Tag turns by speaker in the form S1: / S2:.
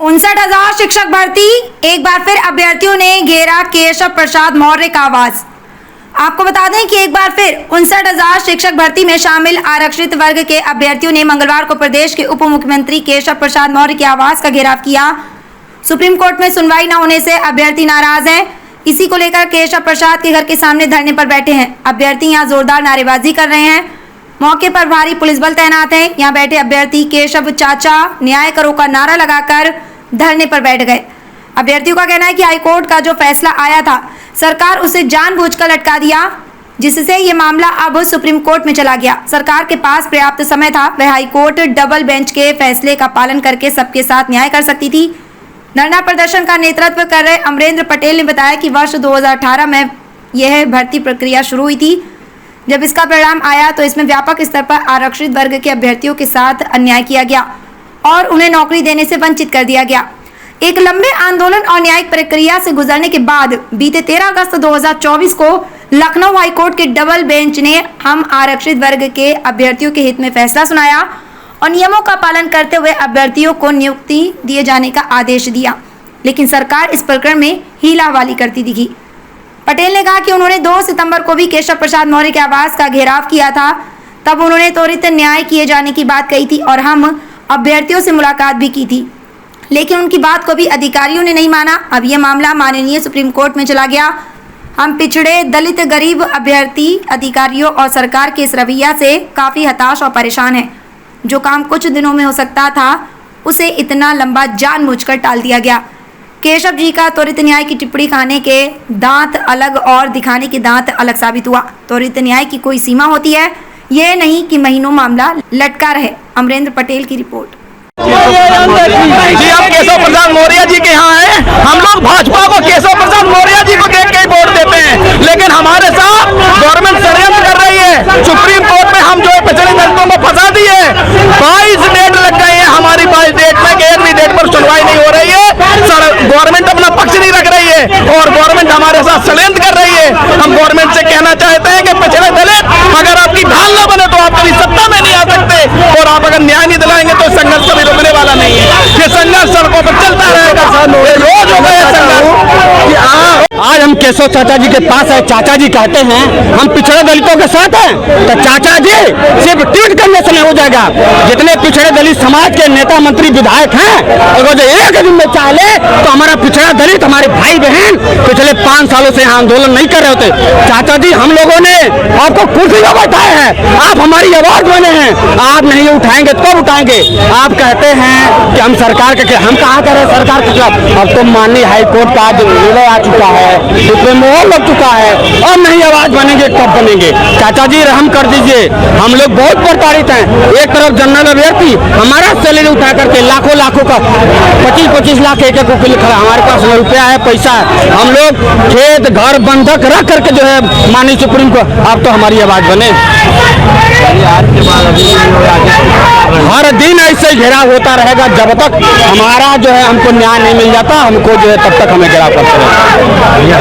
S1: 59,000 शिक्षक भर्ती, एक बार फिर अभ्यर्थियों ने घेरा केशव प्रसाद मौर्य का आवास। आपको बता दें कि एक बार फिर 59,000 शिक्षक भर्ती में शामिल आरक्षित वर्ग के अभ्यर्थियों ने मंगलवार को प्रदेश के उप मुख्यमंत्री केशव प्रसाद मौर्य के आवास का घेराव किया। सुप्रीम कोर्ट में सुनवाई न होने से अभ्यर्थी नाराज हैं। इसी को लेकर केशव प्रसाद के घर के सामने धरने पर बैठे हैं। अभ्यर्थी यहां जोरदार नारेबाजी कर रहे हैं। मौके पर भारी पुलिस बल तैनात है। यहां बैठे अभ्यर्थी केशव चाचा न्याय करो का नारा लगाकर धरने पर बैठ गए। अभ्यर्थियों का कहना है कि हाईकोर्ट का जो फैसला आया था, सरकार उसे जानबूझकर लटका दिया, जिससे ये मामला अब सुप्रीम कोर्ट में चला गया। सरकार के पास पर्याप्त समय था, वह हाईकोर्ट डबल बेंच के फैसले का पालन करके सबके साथ न्याय कर सकती थी। धरना प्रदर्शन का नेतृत्व कर रहे अमरेंद्र पटेल ने बताया कि वर्ष 2018 में यह भर्ती प्रक्रिया शुरू हुई थी। जब इसका परिणाम आया तो इसमें व्यापक स्तर पर आरक्षित वर्ग के अभ्यर्थियों के साथ अन्याय किया गया और उन्हें नौकरी देने से वंचित कर दिया गया। एक लंबे आंदोलन और न्यायिक प्रक्रिया से गुजरने के बाद बीते 13 अगस्त 2024 को लखनऊ हाईकोर्ट के डबल बेंच ने हम आरक्षित वर्ग के अभ्यर्थियों के हित में फैसला सुनाया और नियमों का पालन करते हुए अभ्यर्थियों को नियुक्ति दिए जाने का आदेश दिया। लेकिन सरकार इस प्रकरण में हीलाहवाली करती दिखी। पटेल ने कहा कि उन्होंने 2 सितंबर को भी केशव प्रसाद मौर्य के आवास का घेराव किया था। तब उन्होंने त्वरित न्याय किए जाने की बात कही थी और हम अभ्यर्थियों से मुलाकात भी की थी, लेकिन उनकी बात को भी अधिकारियों ने नहीं माना। अब यह मामला माननीय सुप्रीम कोर्ट में चला गया। हम पिछड़े, दलित, गरीब अभ्यर्थी अधिकारियों और सरकार के इस रवैया से काफ़ी हताश और परेशान हैं। जो काम कुछ दिनों में हो सकता था, उसे इतना लंबा जानबूझकर टाल दिया गया। केशव जी का त्वरित न्याय की टिप्पणी खाने के दांत अलग और दिखाने के दांत अलग साबित हुआ। त्वरित न्याय की कोई सीमा होती है, यह नहीं कि महीनों मामला लटका रहे। अमरेंद्र पटेल की रिपोर्ट।
S2: जी, हम केशव प्रसाद मौर्य जी के यहाँ हैं। हम लोग भाजपा को केशव प्रसाद मौर्य जी को देख के ही वोट देते हैं, लेकिन हमारे साथ गवर्नमेंट षड्यंत्र कर रही है। सुप्रीम कोर्ट में हम जो है पिछड़े दलितों को फंसा दिए। 22 डेट लग गई है हमारी, 22 डेट में 11वीं डेट पर सुनवाई नहीं हो रही है। गवर्नमेंट अपना पक्ष नहीं रख रही है और गवर्नमेंट हमारे साथ षड्यंत्र कर रही है। हम गवर्नमेंट से कहना चाहते हैं कि पिछड़े दलित अगर आपकी ढाल न बने तो आप कभी सत्ता में नहीं आ सकते, और आप अगर न्याय नहीं दिलाएंगे तो संघर्ष कभी रुकने वाला नहीं है। ये संघर्ष सड़कों पर चलता रहेगा, रोज हो गया संघर्ष।
S3: आज हम केशव चाचा जी के पास है। चाचा जी कहते हैं हम पिछड़े दलितों के साथ हैं, तो चाचा जी सिर्फ ट्वीट करने से नहीं हो जाएगा। जितने पिछड़े दलित समाज के नेता, मंत्री, विधायक हैं, अगर जो एक दिन में चाहे तो हमारा पिछड़ा दलित, हमारे भाई बहन पिछले 5 सालों से यहाँ आंदोलन नहीं कर रहे होते। चाचा जी, हम लोगों ने आपको कुर्सी पर बैठाए हैं, आप हमारी आवाज बने हैं, आप नहीं उठाएंगे तो कब उठाएंगे? आप कहते हैं कि हम सरकार के, हम कहाँ कर रहे हैं सरकार के खिलाफ? अब तो माननीय हाईकोर्ट का जो निर्णय आ चुका है, उसमें मोहर लग चुका है, और नहीं आवाज बनेंगे कब बनेंगे? चाचा जी रहम कर दीजिए, हम लोग बहुत प्रताड़ित हैं। एक तरफ जनरल अभ्यर्थी हमारा सैलरी उठा करके लाखों का 25-25 लाख एक खड़ा, हमारे पास रुपया है, पैसा है। हम लोग खेत घर बंधक रख करके जो है माननीय सुप्रीम को, अब तो हमारी आवाज बने। हर दिन ऐसे घेराव होता रहेगा जब तक हमारा जो है हमको न्याय नहीं मिल जाता। हमको जो है तब तक हमें घेराव करते रहेगा।